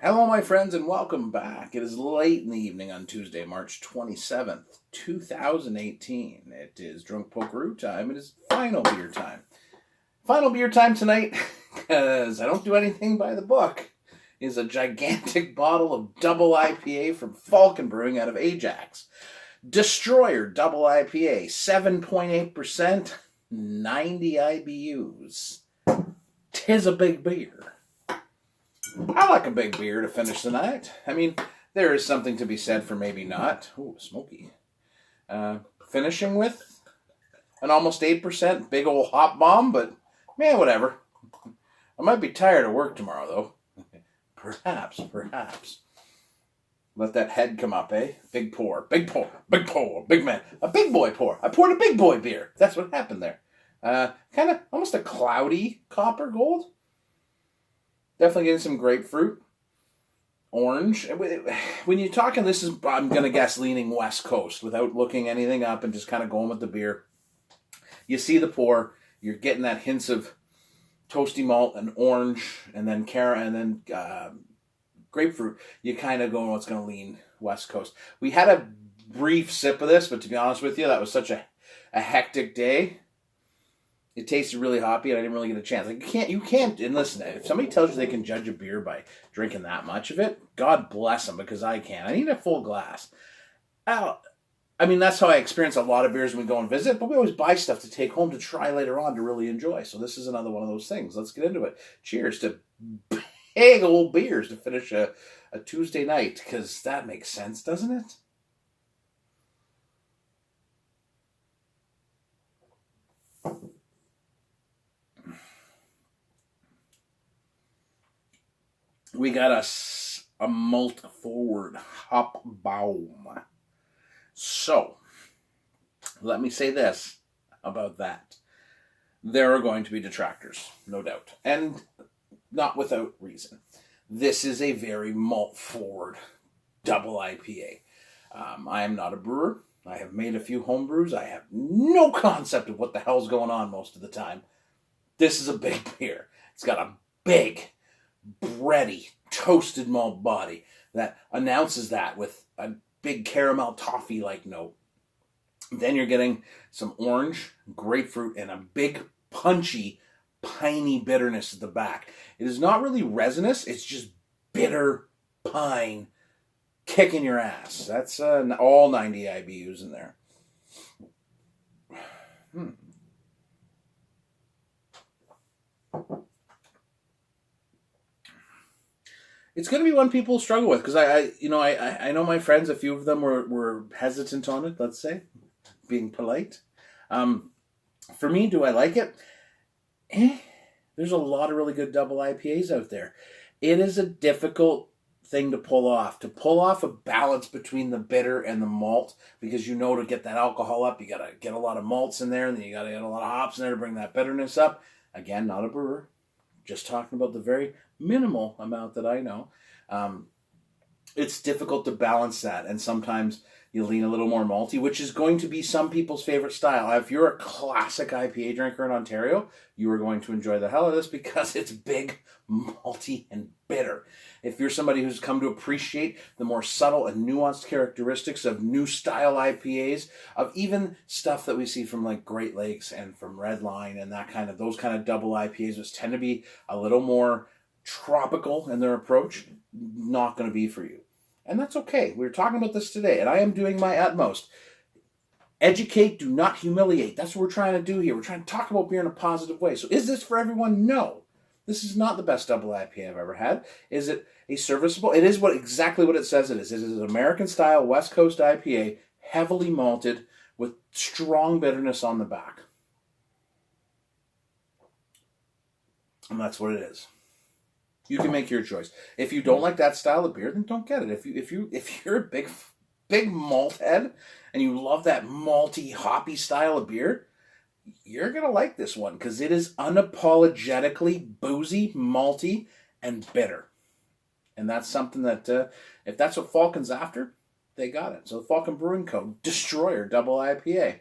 Hello, my friends, and welcome back. It is late in the evening on Tuesday, March 27th, 2018. It is Drunk Pokeroo time. It is final beer time. Final beer time tonight, because I don't do anything by the book, is a gigantic bottle of double IPA from Falcon Brewing out of Ajax. Destroyer double IPA, 7.8%, 90 IBUs. Tis a big beer. I like a big beer to finish the night. I mean, there is something to be said for maybe not. Ooh, smoky. Finishing with an almost 8% big old hop bomb, but man, whatever. I might be tired of work tomorrow, though. Perhaps. Let that head come up, eh? Big pour, big man. A big boy pour. I poured a big boy beer. That's what happened there. Kind of almost a cloudy copper gold. Definitely getting some grapefruit, orange. When you're talking, this is, I'm going to guess, leaning West Coast without looking anything up and just kind of going with the beer. You see the pour, you're getting that hints of toasty malt and orange and then grapefruit. You kind of going, what's going to lean West Coast. We had a brief sip of this, but to be honest with you, that was such a hectic day. It tasted really hoppy, and I didn't really get a chance. Like you can't. And listen, if somebody tells you they can judge a beer by drinking that much of it, God bless them, because I can't. I need a full glass. I mean, that's how I experience a lot of beers when we go and visit, but we always buy stuff to take home to try later on to really enjoy. So this is another one of those things. Let's get into it. Cheers to big old beers to finish a Tuesday night, because that makes sense, doesn't it? We got a malt forward hop bomb. So, let me say this about that. There are going to be detractors, no doubt. And not without reason. This is a very malt forward double IPA. I am not a brewer. I have made a few home brews. I have no concept of what the hell's going on most of the time. This is a big beer. It's got a big, bready, toasted malt body that announces that with a big caramel toffee-like note. Then you're getting some orange, grapefruit, and a big, punchy, piney bitterness at the back. It is not really resinous. It's just bitter pine kicking your ass. That's all 90 IBUs in there. It's going to be one people struggle with, because I know my friends, a few of them were hesitant on it, let's say, being polite. For me, do I like it? There's a lot of really good double IPAs out there. It is a difficult thing to pull off a balance between the bitter and the malt, because to get that alcohol up, you got to get a lot of malts in there, and then you got to get a lot of hops in there to bring that bitterness up. Again, not a brewer. Just talking about the very minimal amount that I know. It's difficult to balance that, and sometimes you lean a little more malty, which is going to be some people's favorite style. If you're a classic IPA drinker in Ontario, you are going to enjoy the hell of this, because it's big, malty, and bitter. If you're somebody who's come to appreciate the more subtle and nuanced characteristics of new style IPAs, of even stuff that we see from like Great Lakes and from Red Line and those kind of double IPAs, which tend to be a little more tropical in their approach, not going to be for you. And that's okay. We're talking about this today, and I am doing my utmost. Educate, do not humiliate. That's what we're trying to do here. We're trying to talk about beer in a positive way. So is this for everyone? No. This is not the best double IPA I've ever had. Is it a serviceable? It is exactly what it says it is. It is an American-style West Coast IPA, heavily malted, with strong bitterness on the back. And that's what it is. You can make your choice. If you don't like that style of beer, then don't get it. If you're a big malt head and you love that malty, hoppy style of beer, you're going to like this one, because it is unapologetically boozy, malty, and bitter. And that's something that, if that's what Falcon's after, they got it. So the Falcon Brewing Co. Destroyer Double IPA.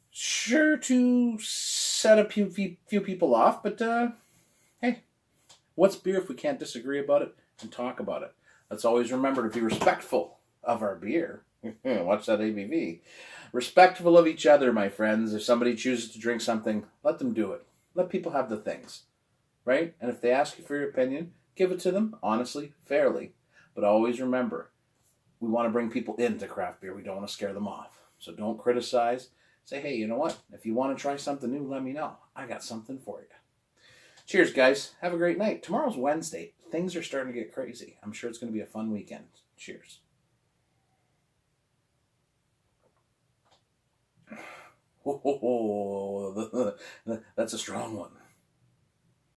Sure to set a few people off, but hey, what's beer if we can't disagree about it and talk about it. Let's always remember to be respectful of our beer. Watch that ABV. Respectful of each other, my friends. If somebody chooses to drink something, let them do it. Let people have the things, right? And if they ask you for your opinion, give it to them honestly, fairly. But always remember, we want to bring people into craft beer. We don't want to scare them off. So don't criticize. Say, hey, you know what? If you want to try something new, let me know. I got something for you. Cheers, guys. Have a great night. Tomorrow's Wednesday. Things are starting to get crazy. I'm sure it's going to be a fun weekend. Cheers. That's a strong one.